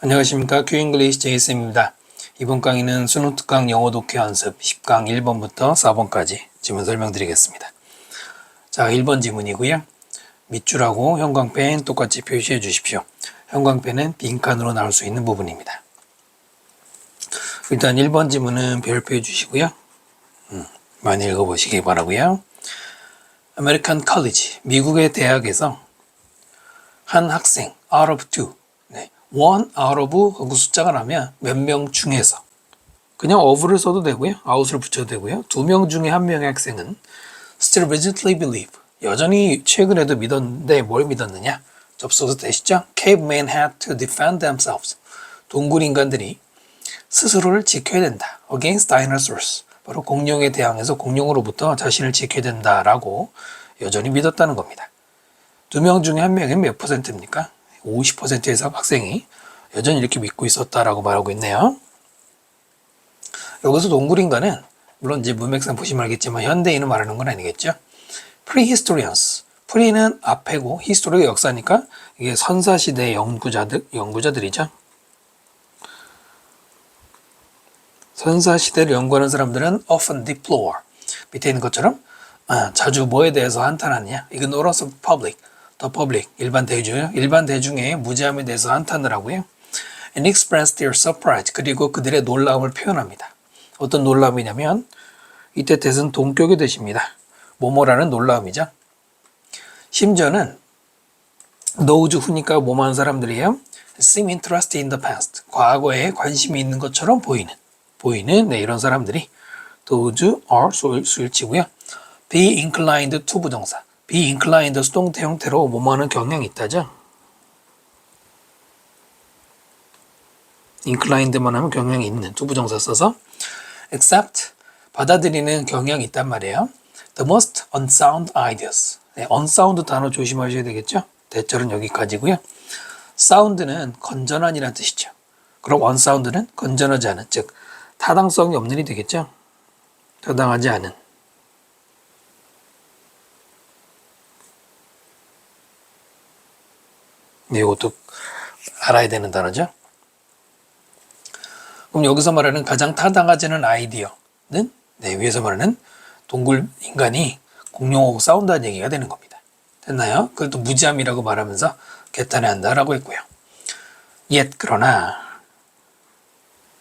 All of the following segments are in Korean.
안녕하십니까. 큐잉글리시 제이쌤입니다. 이번 강의는 수능 특강 영어 독해 연습 10강 1번부터 4번까지 지문 설명드리겠습니다. 자, 1번 지문이고요. 밑줄하고 형광펜 똑같이 표시해 주십시오. 형광펜은 빈칸으로 나올 수 있는 부분입니다. 일단 1번 지문은 별표해 주시고요. 많이 읽어보시기 바라고요. American College, 미국의 대학에서 한 학생, out of two, one out of 하고 숫자가 나면 몇 명 중에서 그냥 of를 써도 되고요. out을 붙여도 되고요. 2명 중에 한 명의 학생은 still resolutely believe, 여전히 최근에도 믿었는데 뭘 믿었느냐? 접속사 되시죠? Cavemen had to defend themselves. 동굴 인간들이 스스로를 지켜야 된다. Against dinosaurs. 바로 공룡에 대항해서 공룡으로부터 자신을 지켜야 된다라고 여전히 믿었다는 겁니다. 2명 중에 한 명이 몇 퍼센트입니까? 50%의 학생이 여전히 이렇게 믿고 있었다라고 말하고 있네요. 여기서 동굴인간은 물론 이제 문맥상 보시면 알겠지만 현대인을 말하는 건 아니겠죠. Prehistorians. Pre는 앞에고 history가 역사니까 이게 선사시대의 연구자들이죠. 선사시대를 연구하는 사람들은 often deplore. 밑에 있는 것처럼 자주 뭐에 대해서 한탄하느냐. ignorance of public. the public, 일반 대중의 무지함에 대해서 한탄을 하고요. and express their surprise, 그리고 그들의 놀라움을 표현합니다. 어떤 놀라움이냐면 이때 대은 동격의 대시입니다. 뭐뭐라는 놀라움이죠. 심지어는 those who니까 뭐뭐하는 사람들이에요. seem interested in the past, 과거에 관심이 있는 것처럼 보이는 이런 사람들이 those are 수일치고요. be inclined to 부정사, be inclined 수동태 형태로 뭐뭐하는 경향이 있다죠. inclined만 하면 경향이 있는 투부정사 써서 accept 받아들이는 경향이 있단 말이에요. The most unsound ideas. unsound 단어 조심하셔야 되겠죠. 대절은 여기까지고요. sound는 건전한이라는 뜻이죠. 그럼 unsound는 건전하지 않은, 즉 타당성이 없는 이 되겠죠. 타당하지 않은. 이것도 알아야 되는 단어죠. 그럼 여기서 말하는 가장 타당하지 않은 아이디어는 위에서 말하는 동굴 인간이 공룡하고 싸운다는 얘기가 되는 겁니다. 됐나요? 그걸 또 무지함이라고 말하면서 개탄해한다라고 했고요. Yet 그러나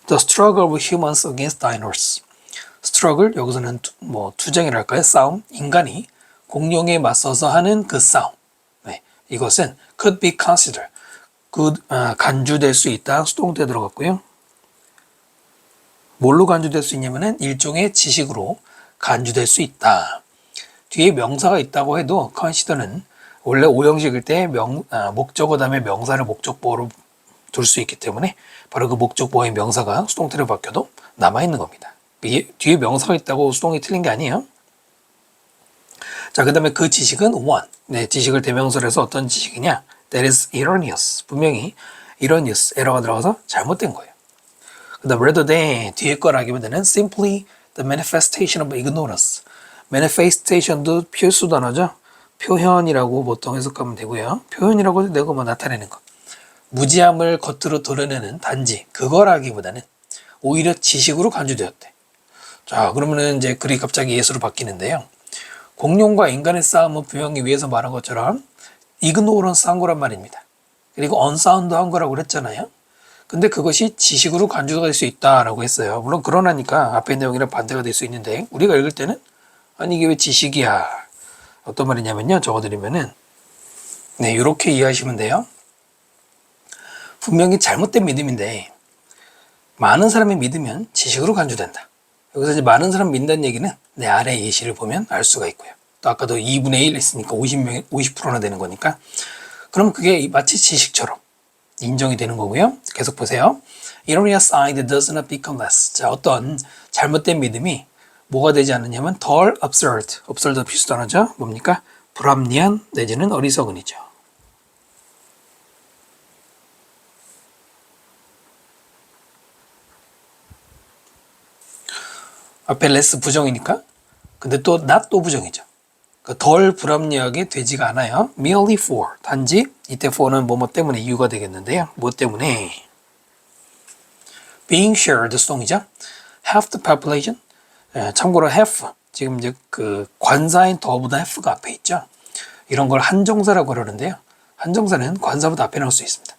the struggle of humans against dinosaurs. struggle 여기서는 투쟁이랄까요? 싸움. 인간이 공룡에 맞서서 하는 그 싸움. 이것은 could be considered. 간주될 수 있다. 수동태 들어갔고요. 뭘로 간주될 수 있냐면은 일종의 지식으로 간주될 수 있다. 뒤에 명사가 있다고 해도 consider는 원래 오형식일 때 목적어 다음에 명사를 목적보어로 둘 수 있기 때문에 바로 그 목적보어의 명사가 수동태로 바뀌어도 남아있는 겁니다. 뒤에 명사가 있다고 수동이 틀린 게 아니에요. 자, 그 다음에 그 지식은 one. 지식을 대명사로 해서 어떤 지식이냐? That is erroneous. 분명히 erroneous, 에러가 들어가서 잘못된 거예요. 그 다음 rather than 뒤에 거라기보다는 simply the manifestation of ignorance. manifestation도 필수 단어죠. 표현이라고 보통 해석하면 되고요. 표현이라고 해도 되고 나타내는 것. 무지함을 겉으로 드러내는 단지 그거라기보다는 오히려 지식으로 간주되었대. 자, 그러면은 이제 글이 갑자기 예수로 바뀌는데요. 공룡과 인간의 싸움을 분명히 위에서 말한 것처럼 ignorance한 거란 말입니다. 그리고 unsound한 거라고 그랬잖아요. 근데 그것이 지식으로 간주가 될 수 있다라고 했어요. 물론 그러나니까 앞의 내용이랑 반대가 될 수 있는데 우리가 읽을 때는 아니 이게 왜 지식이야? 어떤 말이냐면요. 적어드리면은 이렇게 이해하시면 돼요. 분명히 잘못된 믿음인데 많은 사람이 믿으면 지식으로 간주된다. 여기서 이제 많은 사람 믿는다는 얘기는 내 아래 예시를 보면 알 수가 있고요. 또 아까도 2분의 1 했으니까 50%나 되는 거니까 그럼 그게 마치 지식처럼 인정이 되는 거고요. 계속 보세요. Erroneous idea does not become less. 자, 어떤 잘못된 믿음이 뭐가 되지 않느냐면 덜 absurd. absurd 필수 단어죠. 뭡니까? 불합리한 내지는 어리석은이죠. 앞에 less 부정이니까 근데 또 not 또 부정이죠. 덜 불합리하게 되지가 않아요. merely for, 단지 이때 for는 뭐뭐 때문에 이유가 되겠는데요. 뭐 때문에? being shared song이죠. half the population. 참고로 half 지금 이제 그 관사인 더보다 half가 앞에 있죠. 이런 걸 한정사라고 그러는데요. 한정사는 관사보다 앞에 나올 수 있습니다.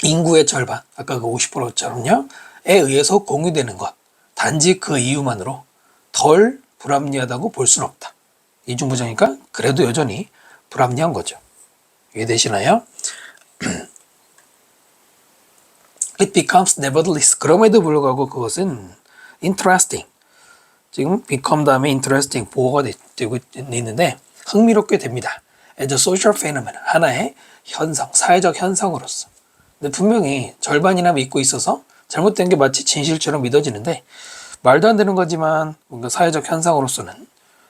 인구의 절반, 아까 그 50%처럼요. 에 의해서 공유되는 것. 단지 그 이유만으로 덜 불합리하다고 볼 수는 없다. 이중부정이니까 그래도 여전히 불합리한 거죠. 이해되시나요? It becomes nevertheless. 그럼에도 불구하고 그것은 interesting. 지금 become 다음에 interesting 보호가 되고 있는데 흥미롭게 됩니다. As a social phenomenon. 하나의 현상, 사회적 현상으로서. 근데 분명히 절반이나 믿고 있어서 잘못된 게 마치 진실처럼 믿어지는데 말도 안 되는 거지만 뭔가 사회적 현상으로서는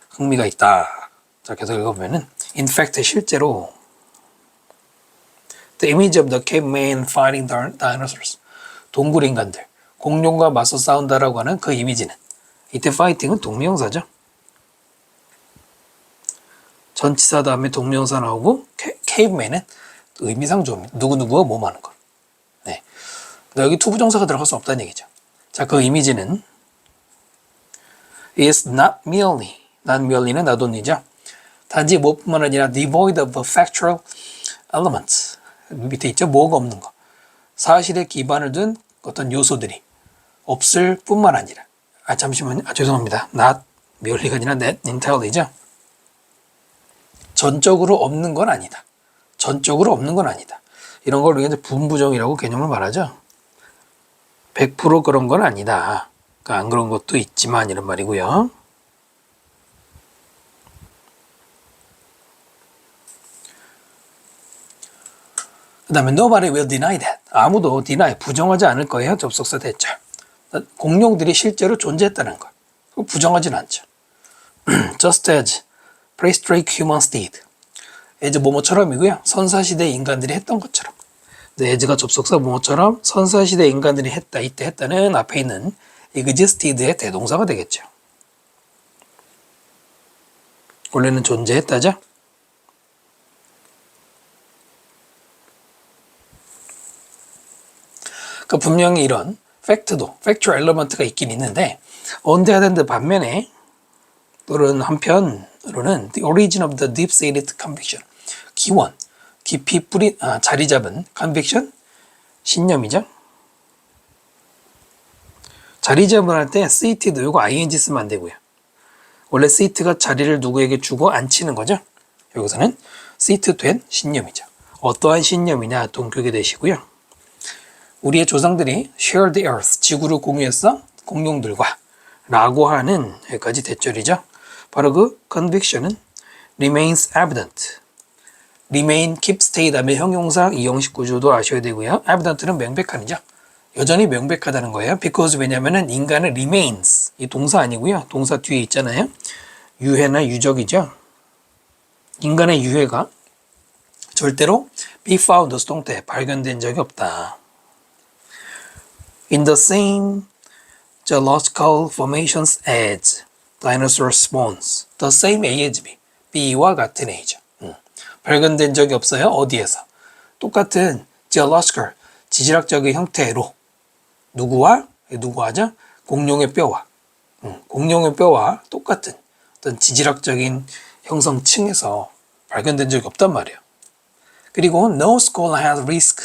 흥미가 있다. 자, 계속 읽어보면은 In fact, 실제로 The image of the caveman fighting dinosaurs. 동굴 인간들, 공룡과 맞서 싸운다라고 하는 그 이미지는 이때 fighting은 동명사죠. 전치사 다음에 동명사 나오고 caveman은 의미상 좀 누구누구와 몸 하는 거. 네. 여기 투부정사가 들어갈 수 없다는 얘기죠. 자, 그 이미지는 is not merely는 나돈이죠. 단지 무엇뿐만 아니라 devoid of factual elements. 밑에 있죠. 뭐가 없는 거. 사실에 기반을 둔 어떤 요소들이 없을 뿐만 아니라 잠시만요. 죄송합니다. not merely가 아니라 not entirely죠. 전적으로 없는 건 아니다. 전적으로 없는 건 아니다. 이런 걸 우리가 이제 분부정이라고 개념을 말하죠. 100% 그런 건 아니다. 그러니까 안 그런 것도 있지만 이런 말이고요. 그 다음에 nobody will deny that. 아무도 deny, 부정하지 않을 거예요. 접속사 대절. 공룡들이 실제로 존재했다는 걸. 부정하진 않죠. Just as prehistoric humans did. as 뭐뭐처럼이고요. 선사시대 인간들이 했던 것처럼. as가 접속사 뭐뭐처럼 선사시대 인간들이 했다. 이때 했다는 앞에 있는 existed의 대동사가 되겠죠. 원래는 존재했다죠. 그러니까 분명히 이런 팩트도, factual element가 있긴 있는데 언데하던드 반면에 또는 한편으로는 the origin of the deep-seated conviction, 기원, 깊이 자리 잡은 conviction, 신념이죠. 자리 잡을 할 때 seat도 이거 ing 쓰면 안 되고요. 원래 seat가 자리를 누구에게 주고 앉히는 거죠. 여기서는 seat 된 신념이죠. 어떠한 신념이냐 동격이 되시고요. 우리의 조상들이 share the earth, 지구를 공유했어 공룡들과 라고 하는 여기까지 대절이죠. 바로 그 conviction은 remains evident. remain, keep, stay 다음에 형용사 이형식 구조도 아셔야 되고요. evident는 명백한이죠. 여전히 명백하다는 거예요. because 왜냐면은 인간은 remains, 이 동사 아니고요. 동사 뒤에 있잖아요. 유해나 유적이죠. 인간의 유해가 절대로 be found 수동태 발견된 적이 없다. In the same geological formations as dinosaur spawns. The same A as B. B와 같은 A죠. 발견된 적이 없어요. 어디에서? 똑같은 geological, 지질학적인 형태로 누구하죠? 공룡의 뼈와 공룡의 뼈와 똑같은 어떤 지질학적인 형성층에서 발견된 적이 없단 말이에요. 그리고 no scholar has risk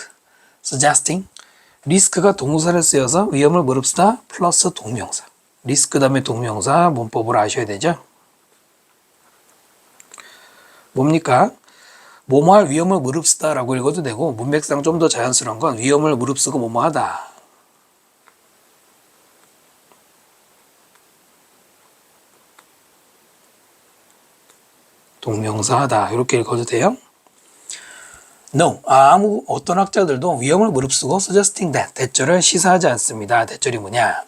suggesting 리스크가 동사를 쓰여서 위험을 무릅쓰다 플러스 동명사. 리스크 다음에 동명사 문법을 아셔야 되죠. 뭡니까? 뭐뭐할 위험을 무릅쓰다 라고 읽어도 되고 문맥상 좀 더 자연스러운 건 위험을 무릅쓰고 뭐뭐하다. 동명사 하다 이렇게 읽어도 돼요. No, 어떤 학자들도 위험을 무릅쓰고 suggesting that, 대절을 시사하지 않습니다. 대절이 뭐냐?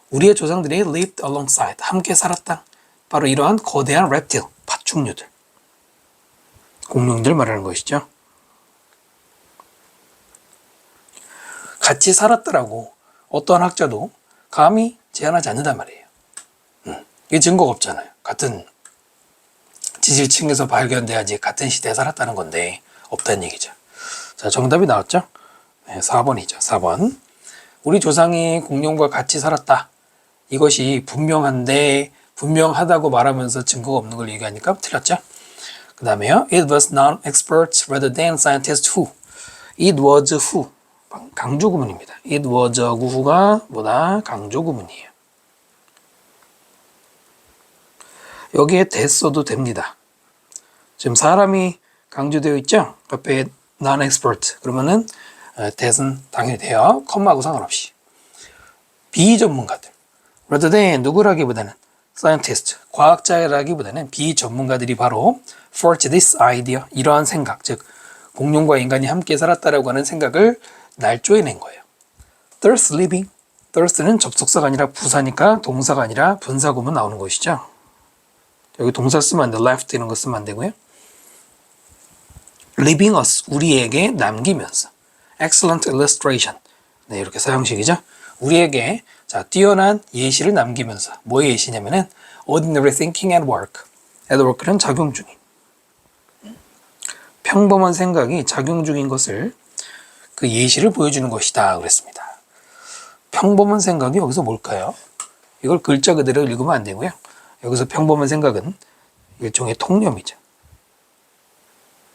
우리의 조상들이 lived alongside, 함께 살았다. 바로 이러한 거대한 reptile, 파충류들. 공룡들 말하는 것이죠. 같이 살았다라고 어떠한 학자도 감히 제안하지 않는단 말이에요. 이게 증거가 없잖아요. 같은 지질층에서 발견돼야지 같은 시대에 살았다는 건데 없다는 얘기죠. 자, 정답이 나왔죠? 네, 4번이죠. 4번. 우리 조상이 공룡과 같이 살았다. 이것이 분명하다고 말하면서 증거가 없는 걸 얘기하니까 틀렸죠. 그 다음에요. It was non-experts rather than scientists who. It was who. 강조 구문입니다. It was who가 뭐다? 강조 구문이에요. 여기에 that 써도 됩니다. 지금 사람이 강조되어 있죠? 옆에 non-expert. 그러면은 that은 당연히 돼요. 컴마하고 상관없이. 비전문가들. rather than 누구라기보다는 scientist, 과학자라기보다는 비전문가들이 바로 forged this idea, 이러한 생각, 즉 공룡과 인간이 함께 살았다라고 하는 생각을 날조해낸 거예요. thus living, thus는 접속사가 아니라 부사니까 동사가 아니라 분사구문 나오는 것이죠. 여기 동사 쓰면 안 돼, left 이런 거 쓰면 안 되고요. leaving us, 우리에게 남기면서. excellent illustration, 네, 이렇게 사형식이죠. 우리에게 자 뛰어난 예시를 남기면서. 뭐의 예시냐면은 ordinary thinking at work. at work는 작용 중인, 평범한 생각이 작용 중인 것을 그 예시를 보여주는 것이다 그랬습니다. 평범한 생각이 여기서 뭘까요? 이걸 글자 그대로 읽으면 안 되고요. 여기서 평범한 생각은 일종의 통념이죠.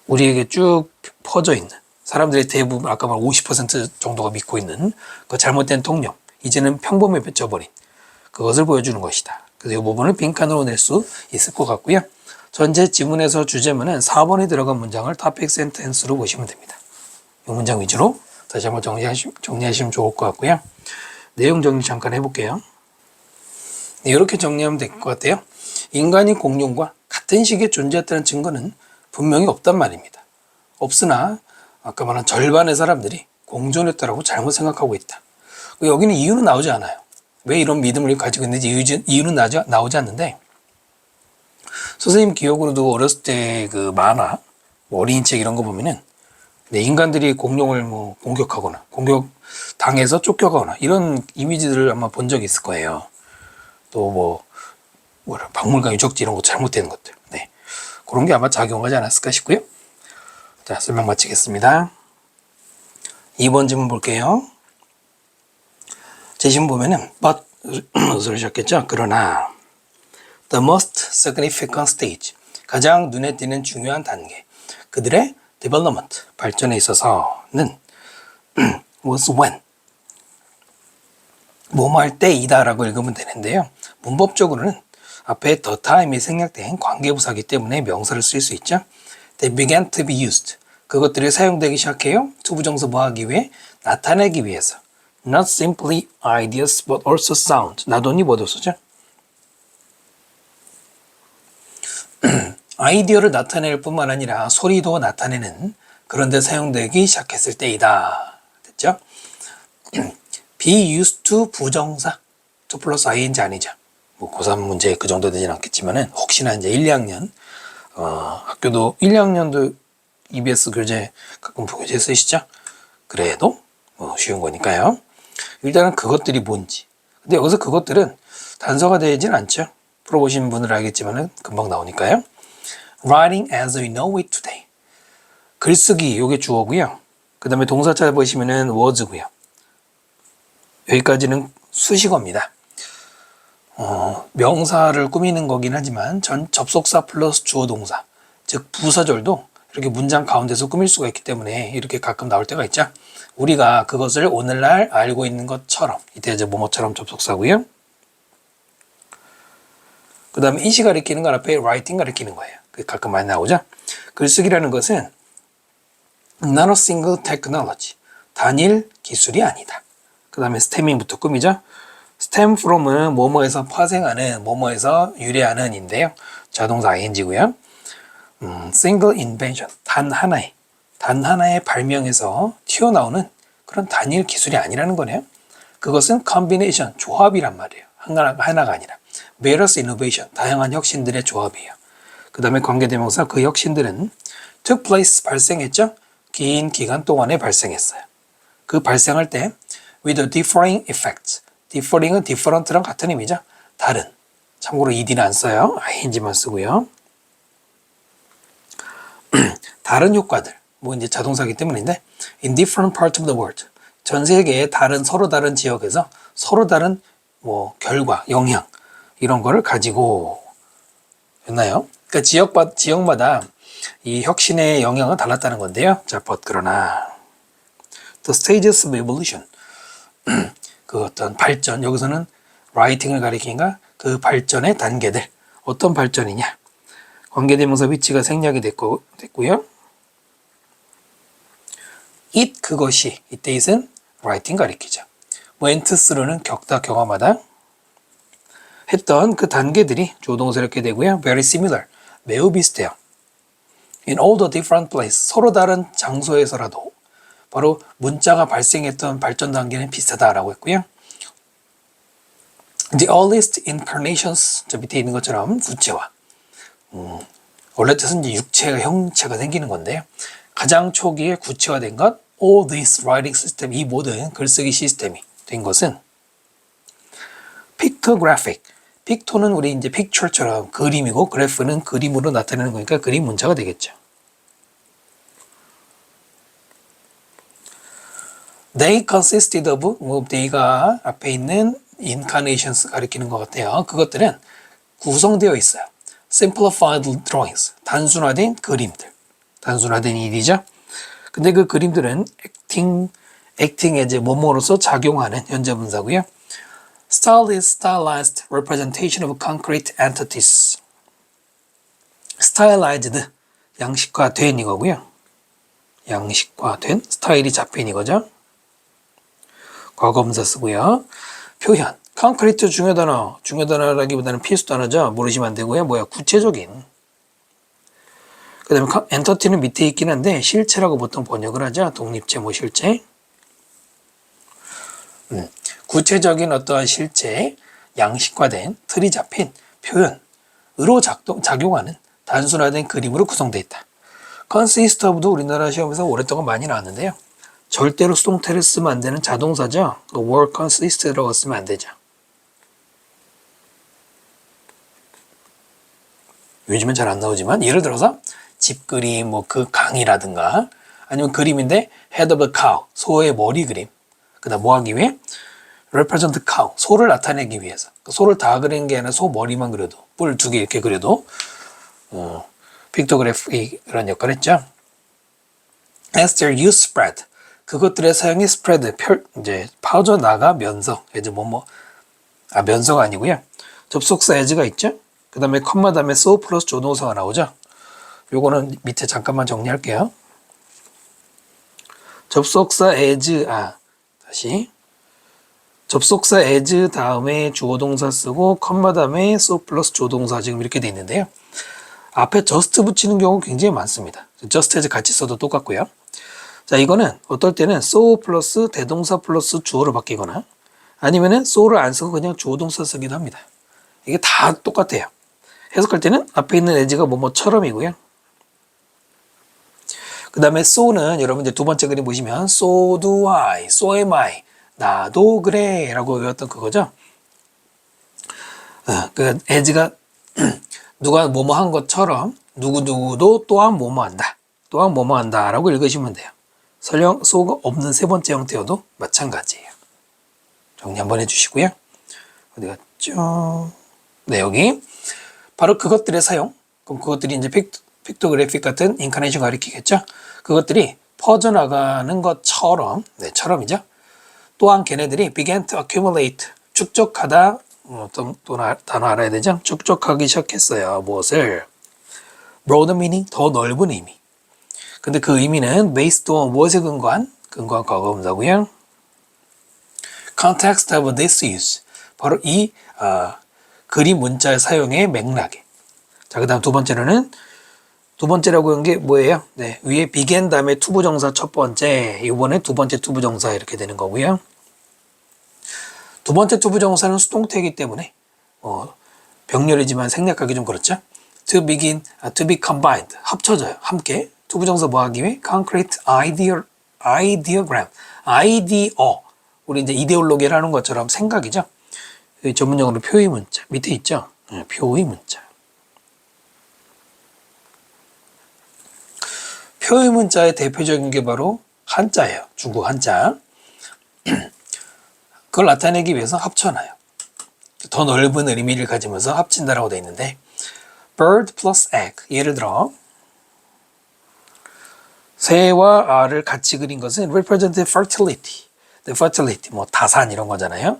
우리에게 쭉 퍼져 있는, 사람들의 대부분 아까 말 50% 정도가 믿고 있는 그 잘못된 통념, 이제는 평범해져버린 그것을 보여주는 것이다. 그래서 이 부분을 빈칸으로 낼 수 있을 것 같고요. 전체 지문에서 주제문은 4번에 들어간 문장을 topic sentence로 보시면 됩니다. 이 문장 위주로 다시 한번 정리하시면 좋을 것 같고요. 내용 정리 잠깐 해볼게요. 네, 이렇게 정리하면 될 것 같아요. 인간이 공룡과 같은 시기에 존재했다는 증거는 분명히 없단 말입니다. 없으나 아까 말한 절반의 사람들이 공존했다라고 잘못 생각하고 있다. 여기는 이유는 나오지 않아요. 왜 이런 믿음을 가지고 있는지 이유는 나오지 않는데, 선생님 기억으로도 어렸을 때 그 만화, 어린이 책 이런 거 보면은 네, 인간들이 공룡을 뭐 공격하거나 공격당해서 쫓겨가거나 이런 이미지들을 아마 본 적이 있을 거예요. 또 박물관 유적지 이런 거 잘못되는 것들. 네, 그런 게 아마 작용하지 않았을까 싶고요. 자, 설명 마치겠습니다. 2번 질문 볼게요. 제 질문 보면은 but 소리셨겠죠? 그러나 the most significant stage, 가장 눈에 띄는 중요한 단계, 그들의 development, 발전에 있어서는 was when, 뭐뭐 할 때이다라고 읽으면 되는데요. 문법적으로는 앞에 the time이 생략된 관계부사기 때문에 명사를 쓸 수 있죠. They began to be used, 그것들이 사용되기 시작해요. 투부정사 뭐 하기 위해? 나타내기 위해서. Not simply ideas but also sound, not only word로서죠. 아이디어를 나타낼 뿐만 아니라 소리도 나타내는 그런 데 사용되기 시작했을 때이다. 됐죠? be used to 부정사 2 플러스 ing 아니죠. 뭐 고3 문제 그 정도 되진 않겠지만은 혹시나 이제 1, 2학년 학교도 1, 2학년도 EBS 교재 가끔 교재 쓰시죠? 그래도 쉬운 거니까요. 일단은 그것들이 뭔지. 근데 여기서 그것들은 단서가 되진 않죠. 풀어보신 분은 알겠지만은 금방 나오니까요. Writing as we know it today. 글쓰기, 요게 주어고요. 그 다음에 동사 찾아보시면은 was고요. 여기까지는 수식어입니다. 명사를 꾸미는 거긴 하지만 접속사 플러스 주어 동사, 즉 부사절도 이렇게 문장 가운데서 꾸밀 수가 있기 때문에 이렇게 가끔 나올 때가 있죠. 우리가 그것을 오늘날 알고 있는 것처럼, 이때 이제 뭐뭐처럼 접속사고요. 그 다음에 이시 가리키는 건 앞에 writing 가리키는 거예요. 가끔 많이 나오죠. 글쓰기라는 것은 not a single technology, 단일 기술이 아니다. 그 다음에 스템밍부터 꾸미죠. stem from은 뭐뭐에서 파생하는, 뭐뭐에서 유래하는 인데요. 자동사 ing고요. single invention, 단 하나의 발명에서 튀어나오는 그런 단일 기술이 아니라는 거네요. 그것은 combination, 조합이란 말이에요. 하나가 아니라. various innovation, 다양한 혁신들의 조합이에요. 그 다음에 관계대명사, 그 혁신들은 took place, 발생했죠. 긴 기간 동안에 발생했어요. 그 발생할 때 with a differing effect, differing은 different랑 같은 의미죠. 다른. 참고로 ed는 안 써요. ing만 쓰고요. 다른 효과들, 뭐 이제 자동사이기 때문인데 in different parts of the world 전 세계의 서로 다른 지역에서 서로 다른 뭐 결과, 영향 이런 거를 가지고 있나요? 그러니까 지역마다 이 혁신의 영향은 달랐다는 건데요. 자, 그러나 the stages of evolution 그 어떤 발전 여기서는 writing을 가리키니까 그 발전의 단계들 어떤 발전이냐 관계대명사 위치가 생략이 됐고요. it 그것이 이때 it은 writing 가리키죠. went through는 겪다 경험하다 했던 그 단계들이 조동사 이렇게 되고요. very similar 매우 비슷해요. in all the different places 서로 다른 장소에서라도 바로 문자가 발생했던 발전 단계는 비슷하다라고 했고요. The earliest incarnations 저 밑에 있는 것처럼 구체화 원래 뜻은 이제 육체가 형체가 생기는 건데요. 가장 초기에 구체화된 것 all this writing system 이 모든 글쓰기 시스템이 된 것은 pictographic 픽토는 우리 이제 picture처럼 그림이고 그래프는 그림으로 나타내는 거니까 그림 문자가 되겠죠. They consisted of they가 앞에 있는 incarnations 가리키는 것 같아요. 그것들은 구성되어 있어요. simplified drawings 단순화된 그림들 단순화된 일이죠. 근데 그 그림들은 acting as 뭐뭐로서 작용하는 현재 분사고요. Style is stylized representation of concrete entities. stylized 양식화된 이거고요. 양식화된 스타일이 잡힌 이거죠. 과거분사 쓰고요. 표현 concrete 중요단어라기보다는 필수 단어죠. 모르시면 안 되고요. 구체적인 그 다음에 entity는 밑에 있긴 한데 실체라고 보통 번역을 하죠. 독립체 실체 구체적인 어떠한 실체, 양식화된 틀이 잡힌 표현으로 작용하는 단순화된 그림으로 구성되어 있다. consist of도 우리나라 시험에서 오랫동안 많이 나왔는데요. 절대로 수동태를 쓰면 안 되는 자동사죠. were consist라고 쓰면 안 되죠. 요즘엔 잘 안 나오지만 예를 들어서 집 그림, 그 강이라든가 아니면 그림인데 head of a cow, 소의 머리 그림. 그 다음 뭐 하기 위해? represent cow, 소를 나타내기 위해서. 소를 다 그리는 게 아니라 소 머리만 그려도 뿔 2개 이렇게 그려도 픽토그래피 이런 역할을 했죠. As their use spread, 그것들의 사용이 spread, 이제 퍼져나가면서 이제 면서가 아니고요. 접속사 as가 있죠. 그 다음에 컴마 다음에 so 플러스 조동사가 나오죠. 요거는 밑에 잠깐만 정리할게요. 접속사 as 다시 접속사 as 다음에 주어동사 쓰고 컴마 다음에 so 플러스 조동사 지금 이렇게 돼 있는데요. 앞에 just 붙이는 경우 굉장히 많습니다. just as 같이 써도 똑같고요. 자, 이거는 어떨 때는 so 플러스 대동사 플러스 주어로 바뀌거나 아니면은 so를 안 쓰고 그냥 주어동사 쓰기도 합니다. 이게 다 똑같아요. 해석할 때는 앞에 있는 as가 뭐뭐처럼이고요. 그 다음에 so는 여러분 이제 두 번째 그림 보시면 so do I, so am I, 나도 그래 라고 외웠던 그거죠. 그 as가 누가 뭐뭐 한 것처럼 누구누구도 또한 뭐뭐 한다. 또한 뭐뭐 한다 라고 읽으시면 돼요. 설령 so가 없는 세 번째 형태여도 마찬가지예요. 정리 한번 해주시고요. 어디 갔죠? 네, 여기 바로 그것들의 사용. 그럼 그것들이 이제 픽토그래픽 같은 인카네이션 가리키겠죠. 그것들이 퍼져나가는 것처럼, 네, 처럼이죠. 또한 걔네들이 began to accumulate, 축적하다, 어떤 또 단어 알아야 되죠. 축적하기 시작했어요. 무엇을? broader meaning, 더 넓은 의미. 근데 그 의미는 based on 무엇에 근거한 과거분사고요. context of this use, 바로 이 그림 문자 사용의 맥락에. 자, 그 다음 두 번째라고 한 게 뭐예요? 네, 위에 began 다음에 투부정사 첫 번째, 이번에 두 번째 투부정사 이렇게 되는 거고요. 두 번째 투부정사는 수동태이기 때문에 병렬이지만 생략하기 좀 그렇죠. to begin, to be combined, 합쳐져요. 함께. 투부정사 뭐 하기 위해? concrete ideogram, ideo. 우리 이제 이데올로기라는 것처럼 생각이죠. 전문용어로 표의 문자 밑에 있죠. 표의 문자. 표의 문자의 대표적인 게 바로 한자예요. 중국 한자. 그걸 나타내기 위해서 합쳐놔요. 더 넓은 의미를 가지면서 합친다라고 되어 있는데 bird plus egg, 예를 들어 새와 알을 같이 그린 것은 represent fertility, the fertility, 뭐 다산 이런 거잖아요.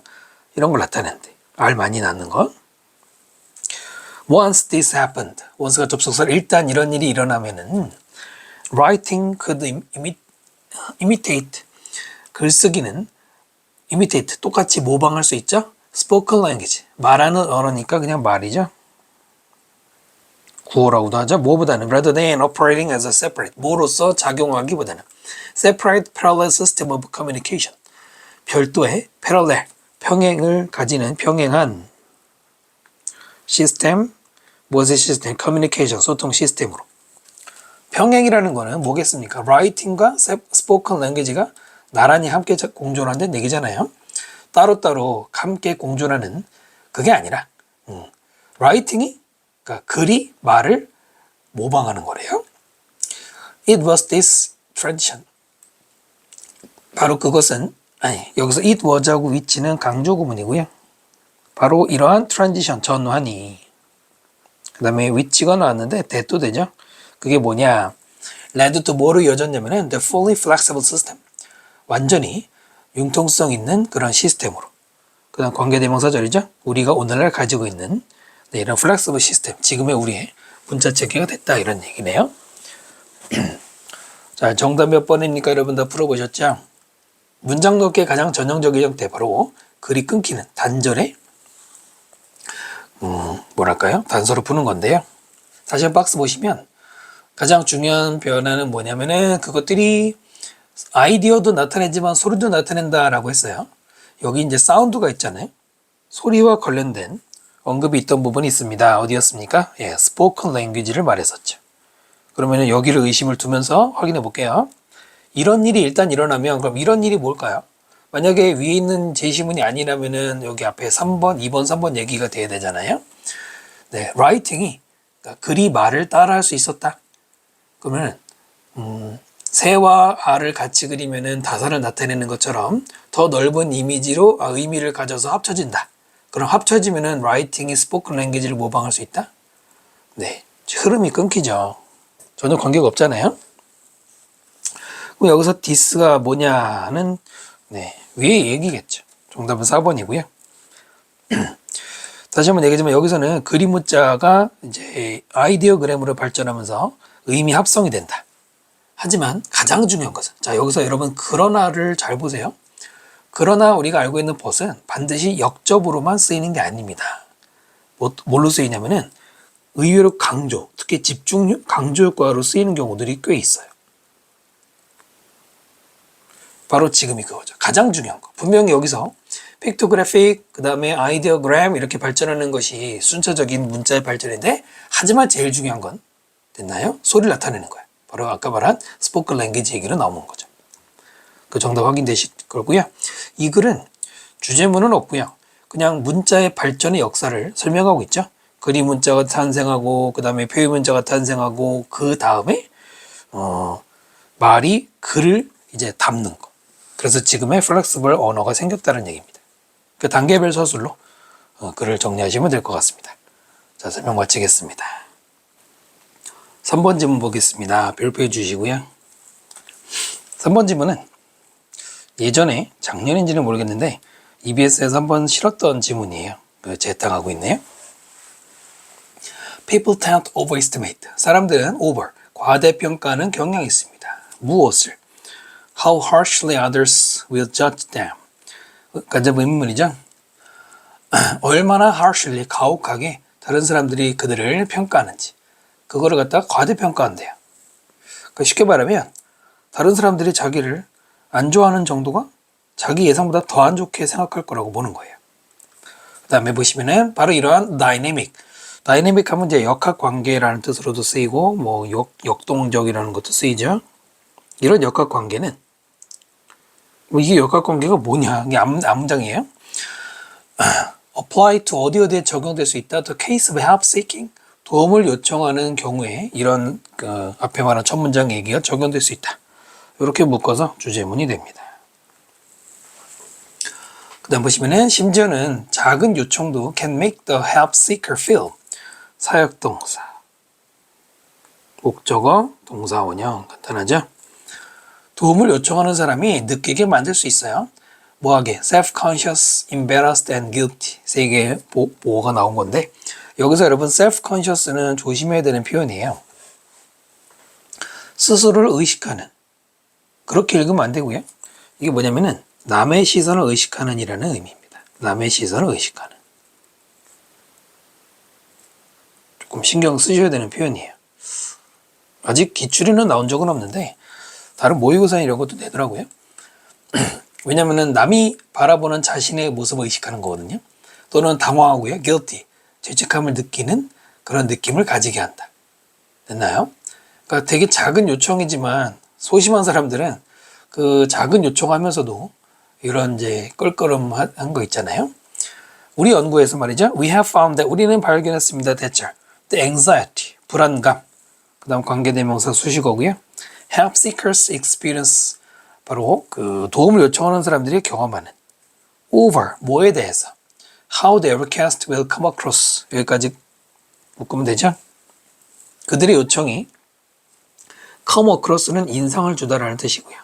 이런 걸 나타내는데 알 많이 낳는 거. Once this happened, once가 접속사를 일단 이런 일이 일어나면은 writing could imitate, 글쓰기는 imitate, 똑같이 모방할 수 있죠. spoken language, 말하는 언어니까 그냥 말이죠. 구어라고도 하죠. 뭐보다는 rather than operating as a separate, 뭐로서 작용하기보다는 separate parallel system of communication, 별도의 parallel, 평행을 가지는 평행한 시스템, 무엇의 시스템? communication, 소통 시스템으로. 평행이라는 거는 뭐겠습니까? writing과 spoken language가 나란히 함께 공존하는 얘기잖아요. 따로따로 함께 공존하는 그게 아니라 writing이, 그러니까 글이 말을 모방하는 거래요. It was this tradition. 바로 그것은, 여기서 it was하고 which는 강조 구문이고요. 바로 이러한 transition, 전환이. 그 다음에 which가 나왔는데 that도 되죠. 그게 뭐냐? led to 뭐로 이어졌냐면은 the fully flexible system. 완전히 융통성 있는 그런 시스템으로. 그 다음 관계대명사절이죠. 우리가 오늘날 가지고 있는 이런 플렉서블 시스템, 지금의 우리의 문자 체계가 됐다 이런 얘기네요. 자, 정답 몇 번입니까? 여러분 다 풀어보셨죠? 문장 넣기의 가장 전형적인 형태, 바로 글이 끊기는 단절의 뭐랄까요? 단서를 푸는 건데요. 다시 한번 박스 보시면 가장 중요한 변화는 뭐냐면은 그것들이 아이디어도 나타내지만 소리도 나타낸다라고 했어요. 여기 이제 사운드가 있잖아요. 소리와 관련된 언급이 있던 부분이 있습니다. 어디였습니까? 예, spoken language를 말했었죠. 그러면 여기를 의심을 두면서 확인해 볼게요. 이런 일이 일단 일어나면 그럼 이런 일이 뭘까요? 만약에 위에 있는 제시문이 아니라면은 여기 앞에 3번, 2번, 3번 얘기가 돼야 되잖아요. 네, writing이, 그러니까 글이 말을 따라할 수 있었다. 그러면 새와 알을 같이 그리면은 다산을 나타내는 것처럼 더 넓은 이미지로 의미를 가져서 합쳐진다. 그럼 합쳐지면은 writing이 spoken language를 모방할 수 있다? 네, 흐름이 끊기죠. 전혀 관계가 없잖아요. 그럼 여기서 this가 뭐냐는 위에 얘기겠죠. 정답은 4번이고요. 다시 한번 얘기하지만 여기서는 그림 문자가 이제 아이디어그램으로 발전하면서 의미 합성이 된다. 하지만 가장 중요한 것은, 자, 여기서 여러분 그러나를 잘 보세요. 그러나 우리가 알고 있는 것은 반드시 역접으로만 쓰이는 게 아닙니다. 뭘로 쓰이냐면은 의외로 강조, 특히 집중 강조 효과로 쓰이는 경우들이 꽤 있어요. 바로 지금이 그거죠. 가장 중요한 거. 분명히 여기서 픽토그래픽, 그 다음에 아이디어그램 이렇게 발전하는 것이 순차적인 문자의 발전인데, 하지만 제일 중요한 건 됐나요? 소리를 나타내는 거예요. 바로 아까 말한 스포큰 랭귀지 얘기로 나오는 거죠. 그 정답 확인되실 거고요. 이 글은 주제문은 없고요. 그냥 문자의 발전의 역사를 설명하고 있죠. 그림 문자가 탄생하고, 그 다음에 표현 문자가 탄생하고, 그 다음에 말이 글을 이제 담는 거. 그래서 지금의 플렉스블 언어가 생겼다는 얘기입니다. 그 단계별 서술로 글을 정리하시면 될 것 같습니다. 자, 설명 마치겠습니다. 3번 지문 보겠습니다. 별표해 주시고요. 3번 지문은 예전에 작년인지는 모르겠는데 EBS에서 한번 실었던 지문이에요. 재탕하고 있네요. People tend to overestimate. 사람들은 over, 과대평가하는 경향이 있습니다. 무엇을? How harshly others will judge them. 간접 의문문이죠. 얼마나 harshly, 가혹하게 다른 사람들이 그들을 평가하는지. 그거를 갖다가 과대평가한대요. 그러니까 쉽게 말하면 다른 사람들이 자기를 안 좋아하는 정도가 자기 예상보다 더 안 좋게 생각할 거라고 보는 거예요. 그 다음에 보시면은 바로 이러한 dynamic. dynamic 하면 이제 역학관계라는 뜻으로도 쓰이고 뭐 역동적이라는 것도 쓰이죠. 이런 역학관계는 이게 역학관계가 뭐냐? 이게 앞문장이에요. apply to 어디에 적용될 수 있다. The case of help seeking, 도움을 요청하는 경우에 이런 앞에 말한 첫 문장 얘기가 적용될 수 있다. 이렇게 묶어서 주제문이 됩니다. 그 다음 보시면은 심지어는 작은 요청도 can make the help seeker feel. 사역동사, 목적어, 동사 원형 간단하죠? 도움을 요청하는 사람이 느끼게 만들 수 있어요. 뭐하게? self-conscious, embarrassed, and guilty. 세 개의 보어가 나온 건데 여기서 여러분 self-conscious는 조심해야 되는 표현이에요. 스스로를 의식하는. 그렇게 읽으면 안 되고요. 이게 뭐냐면은 남의 시선을 의식하는 이라는 의미입니다. 남의 시선을 의식하는. 조금 신경 쓰셔야 되는 표현이에요. 아직 기출에는 나온 적은 없는데 다른 모의고사 이런 것도 되더라고요. 왜냐면은 남이 바라보는 자신의 모습을 의식하는 거거든요. 또는 당황하고요. guilty. 죄책감을 느끼는 그런 느낌을 가지게 한다. 됐나요? 그러니까 되게 작은 요청이지만 소심한 사람들은 그 작은 요청하면서도 이런 이제 껄끄럼한 거 있잖아요. 우리 연구에서 말이죠. We have found that 우리는 발견했습니다. 대절. The anxiety. 불안감. 그 다음 관계대명사 수식어고요. help seekers experience. 바로 그 도움을 요청하는 사람들이 경험하는 over. 뭐에 대해서. How the request will come across. 여기까지 묶으면 되죠. 그들의 요청이 come across는 인상을 주다라는 뜻이고요.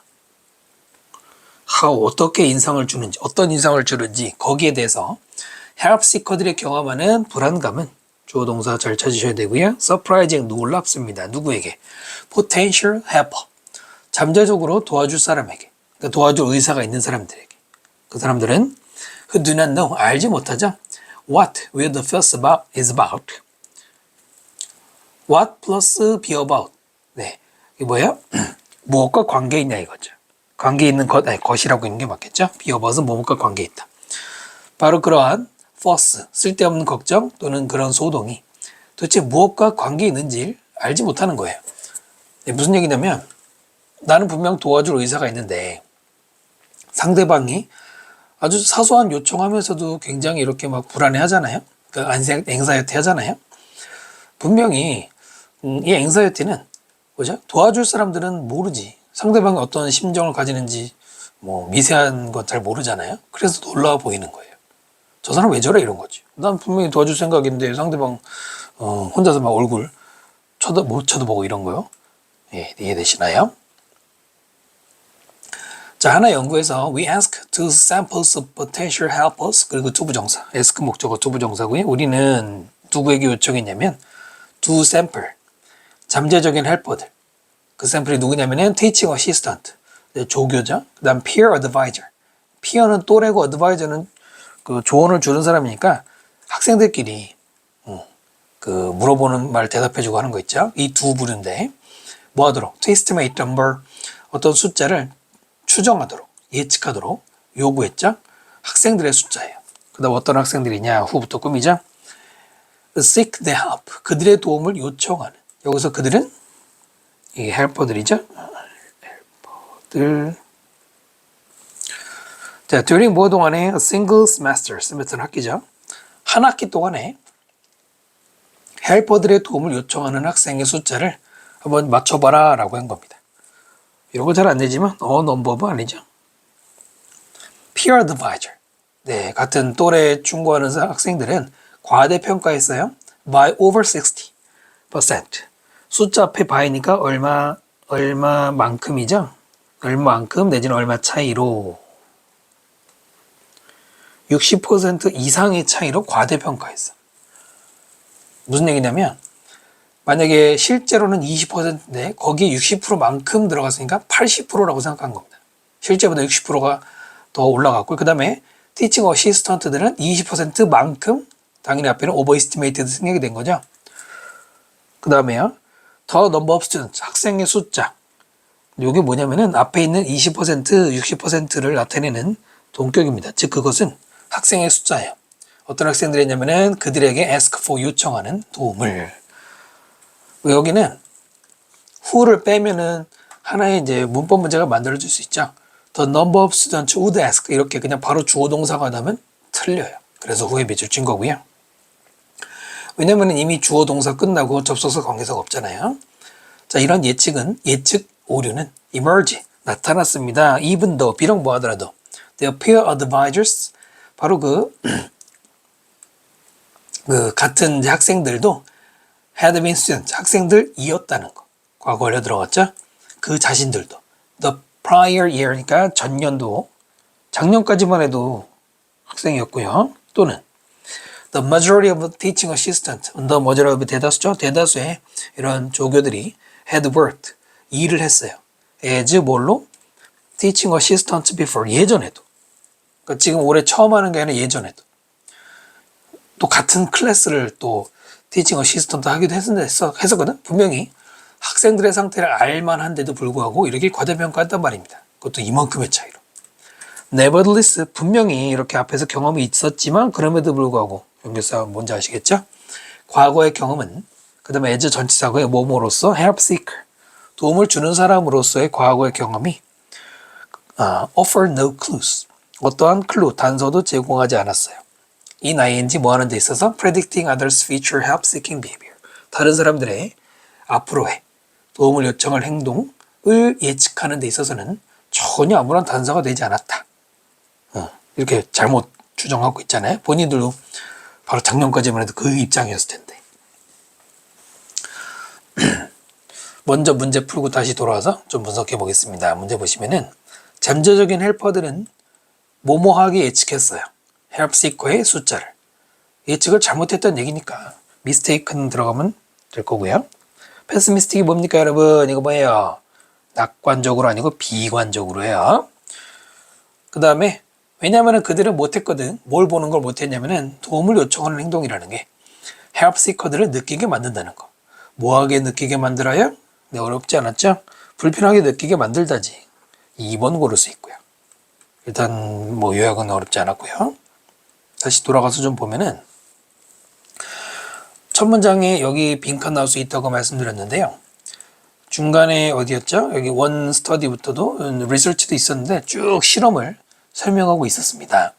how 어떻게 인상을 주는지 어떤 인상을 주는지 거기에 대해서 help seeker들이 경험하는 불안감은 주어 동사 잘 찾으셔야 되고요. surprising 놀랍습니다. 누구에게? potential helper 잠재적으로 도와줄 사람에게 그러니까 도와줄 의사가 있는 사람들에게 그 사람들은 who do not know 알지 못하죠. what will the fuss about is about what plus be about 네 이게 뭐예요? 무엇과 관계 있냐 이거죠. 관계 있는 것, 아니 것이라고 있는 게 맞겠죠? be about은 무엇과 관계 있다. 바로 그러한 fuss, 쓸데없는 걱정 또는 그런 소동이 도대체 무엇과 관계 있는지 알지 못하는 거예요. 네, 무슨 얘기냐면 나는 분명 도와줄 의사가 있는데 상대방이 아주 사소한 요청하면서도 굉장히 이렇게 막 불안해 하잖아요. 그러니까 앵사이어티 하잖아요. 분명히 이 앵사이어티는 뭐죠? 도와줄 사람들은 모르지. 상대방이 어떤 심정을 가지는지 뭐 미세한 건 잘 모르잖아요. 그래서 놀라워 보이는 거예요. 저 사람 왜 저래 이런 거지. 난 분명히 도와줄 생각인데 상대방 혼자서 막 얼굴 못 쳐다보고 이런 거요. 예, 이해되시나요? 자, 하나 연구에서 we ask two samples of potential helpers 그리고 투부정사 ask 목적어 투부정사고요. 우리는 누구에게 요청했냐면 두 sample 잠재적인 헬퍼들 그 샘플이 누구냐면은 teaching assistant 조교자 그 다음 peer advisor peer는 또래고 advisor는 그 조언을 주는 사람이니까 학생들끼리 그 물어보는 말 대답해주고 하는 거 있죠. 이 두 부류인데 뭐 하도록 to estimate number 어떤 숫자를 추정하도록 예측하도록 요구했죠. 학생들의 숫자예요. 그 다음 어떤 학생들이냐 후부터 꾸미죠. seek the help 그들의 도움을 요청하는 여기서 그들은 이게 헬퍼들이죠. 헬퍼들. 자, during 뭐 동안에 a single semester 세메스터는 학기죠. 한 학기 동안에 헬퍼들의 도움을 요청하는 학생의 숫자를 한번 맞춰봐라 라고 한 겁니다. 이런 거 잘 안 되지만 넘버는 아니죠. peer advisor 네, 같은 또래 충고하는 학생들은 과대평가했어요. by over 60%. 숫자 앞에 by니까 얼마만큼이죠? 얼마만큼 내지는 얼마 차이로 60% 이상의 차이로 과대평가했어. 무슨 얘기냐면 만약에 실제로는 20%인데 거기에 60%만큼 들어갔으니까 80%라고 생각한 겁니다. 실제보다 60%가 더 올라갔고 그 다음에 티칭 어시스턴트들은 20%만큼 당연히 앞에는 오버에스티메이트드 생각이 된 거죠. 그 다음에요. 더 넘버 오브 스튜던트 학생의 숫자 이게 뭐냐면은 앞에 있는 20% 60%를 나타내는 동격입니다. 즉 그것은 학생의 숫자예요. 어떤 학생들이 있냐면은 그들에게 ask for 요청하는 도움을 여기는 who를 빼면은 하나의 이제 문법 문제가 만들어질 수 있죠. The number of students would ask 이렇게 그냥 바로 주어 동사가 나면 틀려요. 그래서 who에 밑줄 친 거고요. 왜냐면 이미 주어 동사 끝나고 접속사 관계사가 없잖아요. 자, 이런 예측 오류는 emerge, 나타났습니다. even though, 비록 뭐하더라도 their peer advisors, 바로 그 같은 이제 학생들도 had been students, 학생들이었다는 거. 과거 원래 들어갔죠? 그 자신들도. The prior year, 그러니까 전년도, 작년까지만 해도 학생이었고요. 또는 the majority of the teaching assistant, the majority of 대다수죠? 대다수의 이런 조교들이 had worked, 일을 했어요. as 뭘로? teaching assistant before, 예전에도. 그러니까 지금 올해 처음 하는 게 아니라 예전에도. 또 같은 클래스를 또 티칭 어시스턴트 하기도 했었거든. 분명히 학생들의 상태를 알만한데도 불구하고 이렇게 과대평가했단 말입니다. 그것도 이만큼의 차이로. Nevertheless, 분명히 이렇게 앞에서 경험이 있었지만 그럼에도 불구하고, 연결사 뭔지 아시겠죠? 과거의 경험은 그 다음에 as 전치사고의 뭐뭐로서 help seeker, 도움을 주는 사람으로서의 과거의 경험이 offer no clues, 어떠한 클루, 단서도 제공하지 않았어요. 이 ing 뭐 하는 데 있어서 predicting others' future help seeking behavior, 다른 사람들의 앞으로의 도움을 요청할 행동을 예측하는 데 있어서는 전혀 아무런 단서가 되지 않았다. 이렇게 잘못 추정하고 있잖아요. 본인들도 바로 작년까지만 해도 그 입장이었을 텐데. 먼저 문제 풀고 다시 돌아와서 좀 분석해 보겠습니다. 문제 보시면은 잠재적인 헬퍼들은 뭐뭐하게 예측했어요. help seeker의 숫자를. 예측을 잘못했다는 얘기니까 mistaken 들어가면 될 거고요. pessimistic이 뭡니까 여러분? 이거 뭐예요? 낙관적으로 아니고 비관적으로 해요. 그 다음에 왜냐하면 그들은 못했거든. 뭘 보는 걸 못했냐면은 도움을 요청하는 행동이라는 게 help seeker들을 느끼게 만든다는 거. 뭐하게 느끼게 만들어요? 네, 어렵지 않았죠? 불편하게 느끼게 만들다지. 2번 고를 수 있고요. 일단 뭐 요약은 어렵지 않았고요. 다시 돌아가서 좀 보면은 첫 문장에 여기 빈칸 나올 수 있다고 말씀드렸는데요. 중간에 어디였죠? 여기 원 스터디부터도 리서치도 있었는데 쭉 실험을 설명하고 있었습니다.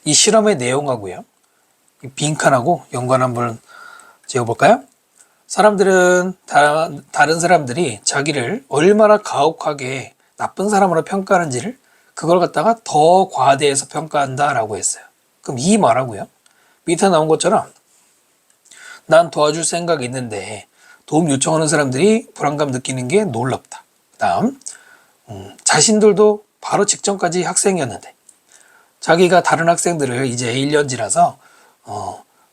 이 실험의 내용하고요. 이 빈칸하고 연관 한번 지어볼까요? 사람들은 다른 사람들이 자기를 얼마나 가혹하게 나쁜 사람으로 평가하는지를 그걸 갖다가 더 과대해서 평가한다라고 했어요. 그럼 이 말하고요. 밑에 나온 것처럼 난 도와줄 생각이 있는데 도움 요청하는 사람들이 불안감 느끼는 게 놀랍다. 다음 자신들도 바로 직전까지 학생이었는데 자기가 다른 학생들을 이제 1년지라서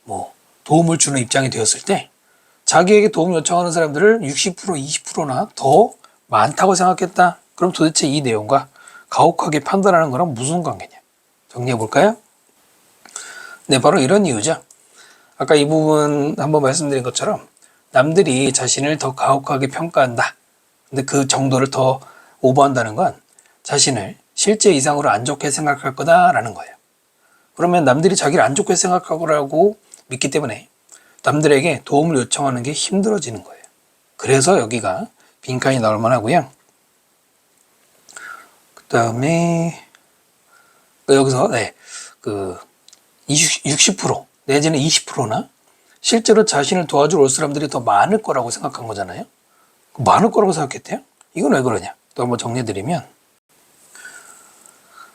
뭐 도움을 주는 입장이 되었을 때 자기에게 도움 요청하는 사람들을 60% 20%나 더 많다고 생각했다. 그럼 도대체 이 내용과 가혹하게 판단하는 거랑 무슨 관계냐? 정리해 볼까요? 네, 바로 이런 이유죠. 아까 이 부분 한번 말씀드린 것처럼 남들이 자신을 더 가혹하게 평가한다. 근데 그 정도를 더 오버한다는 건 자신을 실제 이상으로 안 좋게 생각할 거다라는 거예요. 그러면 남들이 자기를 안 좋게 생각하고 믿기 때문에 남들에게 도움을 요청하는 게 힘들어지는 거예요. 그래서 여기가 빈칸이 나올 만하고요. 그 다음에 여기서 60% 내지는 20%나 실제로 자신을 도와주러 올 사람들이 더 많을 거라고 생각한 거잖아요. 많을 거라고 생각했대요. 이건 왜 그러냐? 또 한번 정리해드리면,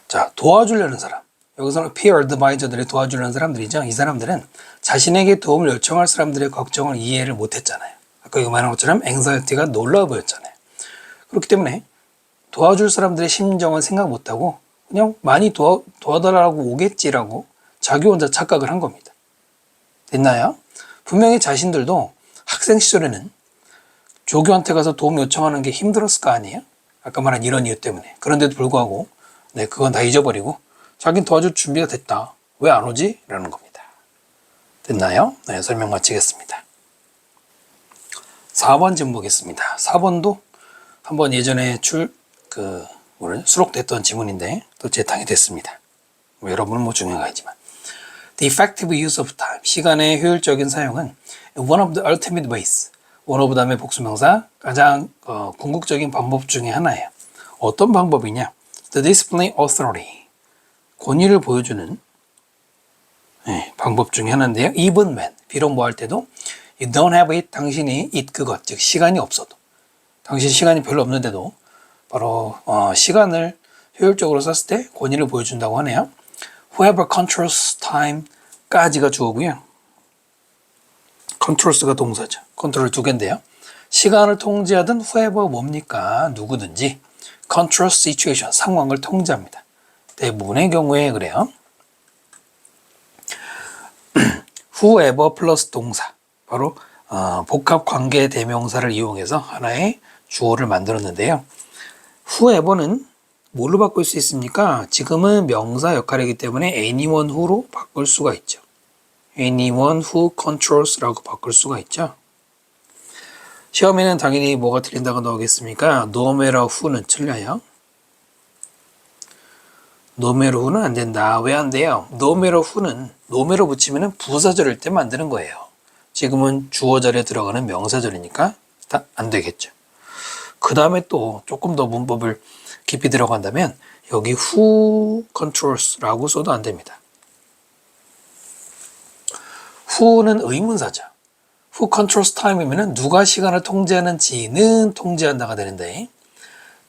자, 도와주려는 사람, 여기서는 peer advisor들이 도와주려는 사람들이죠. 이 사람들은 자신에게 도움을 요청할 사람들의 걱정을 이해를 못했잖아요. 아까 이거 말한 것처럼 anxiety가 놀라워 보였잖아요. 그렇기 때문에 도와줄 사람들의 심정은 생각 못하고 그냥 많이 도와달라고 오겠지라고 자기 혼자 착각을 한 겁니다. 됐나요? 분명히 자신들도 학생 시절에는 조교한테 가서 도움 요청하는 게 힘들었을 거 아니에요? 아까 말한 이런 이유 때문에. 그런데도 불구하고 그건 다 잊어버리고 자기는 도와줄 준비가 됐다. 왜 안 오지? 라는 겁니다. 됐나요? 네, 설명 마치겠습니다. 4번 좀 보겠습니다. 4번도 한번 예전에 수록됐던 지문인데 또 재탕이 됐습니다. 여러분은 중요한 거지만. The effective use of time, 시간의 효율적인 사용은 one of the ultimate ways, one of 다음에 복수명사, 가장 궁극적인 방법 중에 하나예요. 어떤 방법이냐? The display authority, 권위를 보여주는 네, 방법 중에 하나인데요. even when, 비록 뭐 할 때도 you don't have it, 당신이 it 그것, 즉 시간이 없어도, 당신 시간이 별로 없는데도 바로 시간을 효율적으로 썼을 때 권위를 보여준다고 하네요. Whoever controls time까지가 주어고요. controls가 동사죠. 컨트롤 두 개인데요. 시간을 통제하든 whoever 뭡니까? 누구든지 controls situation, 상황을 통제합니다. 대부분의 경우에 그래요. whoever 플러스 동사, 바로 복합 관계 대명사를 이용해서 하나의 주어를 만들었는데요. whoever는 뭘로 바꿀 수 있습니까? 지금은 명사 역할이기 때문에 anyone who로 바꿀 수가 있죠. anyone who controls라고 바꿀 수가 있죠. 시험에는 당연히 뭐가 틀린다고 나오겠습니까? no matter who는 틀려요. no matter who는 안 된다. 왜 안 돼요? no matter who는 no matter 붙이면 부사절일 때 만드는 거예요. 지금은 주어절에 들어가는 명사절이니까 안 되겠죠. 그 다음에 또 조금 더 문법을 깊이 들어간다면 여기 who controls라고 써도 안 됩니다. who는 의문사죠. who controls time이면 누가 시간을 통제하는지는 통제한다가 되는데,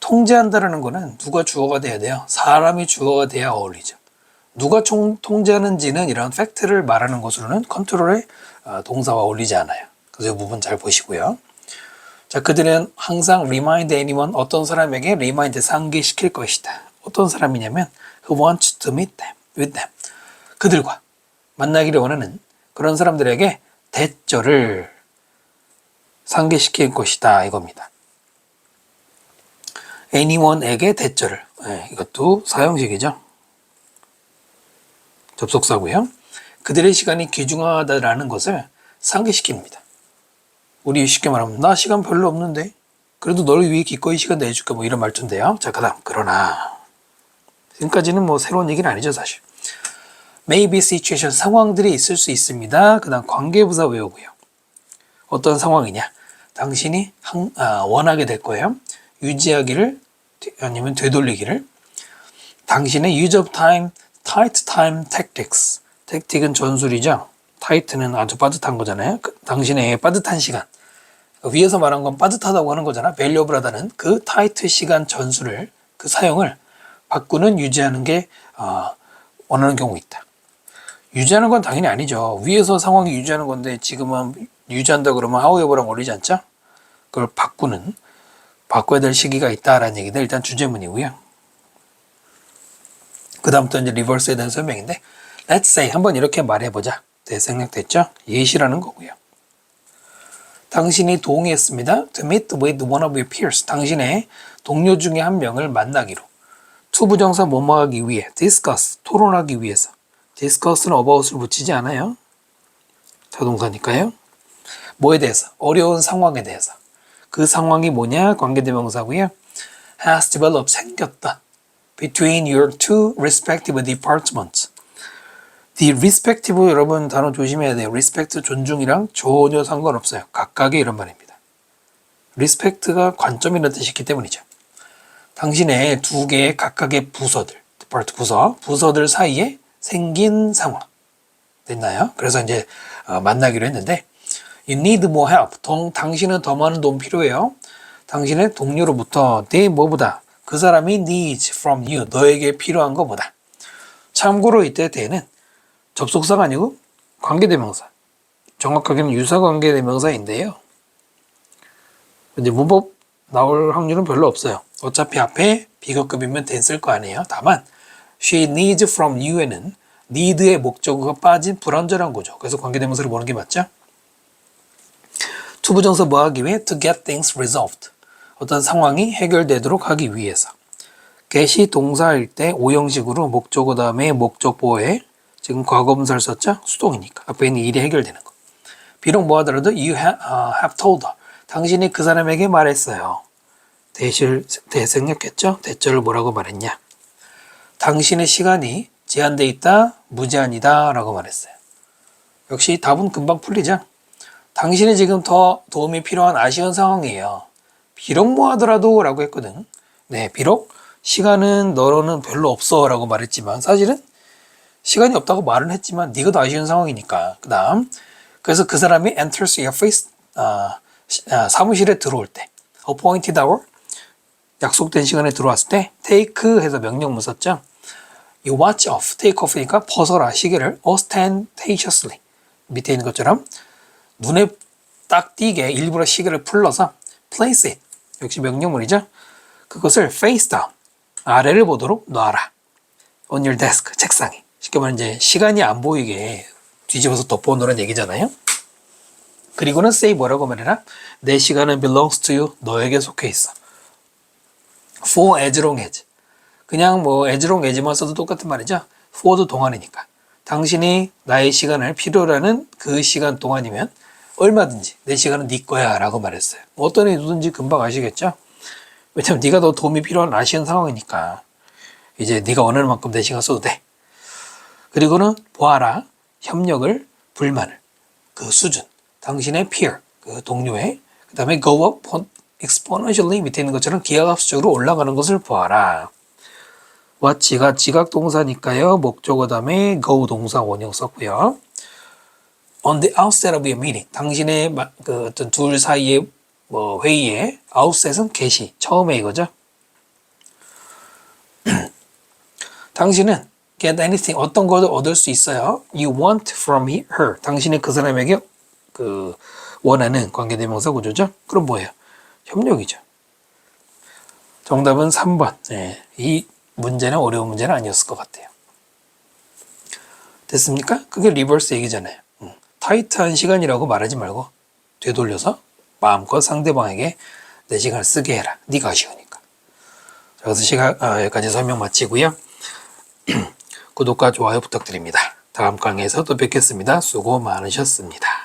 통제한다라는 거는 누가 주어가 돼야 돼요. 사람이 주어가 돼야 어울리죠. 누가 통제하는지는 이런 팩트를 말하는 것으로는 컨트롤의 동사와 어울리지 않아요. 그래서 이 부분 잘 보시고요. 자, 그들은 항상 remind anyone, 어떤 사람에게 remind, 상기시킬 것이다. 어떤 사람이냐면 who wants to meet them, with them. 그들과 만나기를 원하는 그런 사람들에게 대절을 상기시킬 것이다, 이겁니다. anyone에게 대절을, 이것도 사형식이죠. 접속사고요. 그들의 시간이 귀중하다라는 것을 상기시킵니다. 우리 쉽게 말하면 나 시간 별로 없는데 그래도 너를 위해 기꺼이 시간 내줄까, 뭐 이런 말투인데요. 자, 그다음 그러나, 지금까지는 뭐 새로운 얘기는 아니죠, 사실. maybe situation, 상황들이 있을 수 있습니다. 그 다음 관계부사 외우고요. 어떤 상황이냐, 당신이 원하게 될 거예요. 유지하기를 아니면 되돌리기를. 당신의 use of time, tight time tactics. tactic은 전술이죠. tight는 아주 빠듯한 거잖아요. 당신의 빠듯한 시간, 위에서 말한 건 빠듯하다고 하는 거잖아. valuable하다는 그 tight 시간 전술을, 그 사용을 바꾸는, 유지하는 게 원하는 경우 있다. 유지하는 건 당연히 아니죠. 위에서 상황이 유지하는 건데 지금은 유지한다 그러면 however랑 어울리지 않죠? 그걸 바꿔야 될 시기가 있다라는 얘기는 일단 주제문이고요. 그 다음부터 이제 리버스에 대한 설명인데, let's say, 한번 이렇게 말해보자. 생략됐죠? 예시라는 거고요. 당신이 동의했습니다. to meet with one of your peers. 당신의 동료 중에 한 명을 만나기로. to 부정사 뭐뭐 하기 위해. discuss, 토론하기 위해서. discuss는 about을 붙이지 않아요. 자동사니까요. 뭐에 대해서? 어려운 상황에 대해서. 그 상황이 뭐냐? 관계대명사고요. has developed, 생겼다. between your two respective departments. the respective, 여러분 단어 조심해야 돼요. respect, 존중이랑 전혀 상관없어요. 각각의 이런 말입니다. respect가 관점이라는 뜻이 있기 때문이죠. 당신의 두 개의 각각의 부서들, 디파트 부서들 사이에 생긴 상황. 됐나요? 그래서 이제 만나기로 했는데, you need more help. 당신은 더 많은 도움 필요해요. 당신의 동료로부터 they 뭐보다, 그 사람이 needs from you, 너에게 필요한 것보다. 참고로 이때 they는 접속사가 아니고 관계대명사, 정확하게는 유사관계대명사인데요. 이제 문법 나올 확률은 별로 없어요. 어차피 앞에 비거급이면 then 쓸 거 아니에요. 다만 she needs from you에는 need의 목적어가 빠진 불완전한 거죠. 그래서 관계대명사를 보는 게 맞죠? to 부정사 뭐 하기 위해? to get things resolved. 어떤 상황이 해결되도록 하기 위해서. get이 동사일 때 오형식으로 목적어 다음에 목적보호에, 지금 과거분사를 썼죠? 수동이니까 앞에 있는 일이 해결되는 거. 비록 뭐 하더라도 you have told her. 당신이 그 사람에게 말했어요. 대생략했죠? 대절을 뭐라고 말했냐? 당신의 시간이 제한돼 있다, 무제한이다 라고 말했어요. 역시 답은 금방 풀리죠? 당신이 지금 더 도움이 필요한 아쉬운 상황이에요. 비록 뭐 하더라도 라고 했거든. 네, 비록 시간은 너로는 별로 없어 라고 말했지만 사실은 시간이 없다고 말은 했지만 네가 더 아쉬운 상황이니까. 그 다음 그래서 그 사람이 enters your face 사무실에 들어올 때 appointed hour 약속된 시간에 들어왔을 때 take 해서 명령문 썼죠. 이 watch off, take off니까 벗어라 시계를 ostentatiously 밑에 있는 것처럼 눈에 딱 띄게 일부러 시계를 풀러서 place it 역시 명령문이죠. 그것을 face down 아래를 보도록 놔라 on your desk 책상에 쉽게 말하면 이제 시간이 안 보이게 뒤집어서 덮어놓으라는 얘기잖아요. 그리고는 say 뭐라고 말해라 내 시간은 belongs to you 너에게 속해 있어 for as long as 그냥 뭐 as long as만 써도 똑같은 말이죠. for도 동안이니까 당신이 나의 시간을 필요로 하는 그 시간 동안이면 얼마든지 내 시간은 네 거야 라고 말했어요. 어떤 의도든지 금방 아시겠죠? 왜냐면 네가 더 도움이 필요한 아쉬운 상황이니까 이제 네가 원하는 만큼 내 시간 써도 돼. 그리고는 보아라 협력을 불만을 그 수준 당신의 peer 그 동료의 그 다음에 go up exponentially 밑에 있는 것처럼 기하급수적으로 올라가는 것을 보아라. watch가 지각 동사니까요. 목적어 다음에 go 동사 원형 썼고요. on the outset of your meeting 당신의 그 어떤 둘 사이의 뭐 회의의 outset은 개시 처음에 이거죠. 당신은 get anything 어떤 것을 얻을 수 있어요. You want from her 당신이 그 사람에게 그 원하는 관계대명사 구조죠. 그럼 뭐예요? 협력이죠. 정답은 3번. 네, 이 문제는 어려운 문제는 아니었을 것 같아요. 됐습니까? 그게 리버스 얘기잖아요. 타이트한 시간이라고 말하지 말고 되돌려서 마음껏 상대방에게 내 시간을 쓰게 해라. 네가 아쉬우니까. 자, 그래서 여기까지 설명 마치고요. 구독과 좋아요 부탁드립니다. 다음 강의에서 또 뵙겠습니다. 수고 많으셨습니다.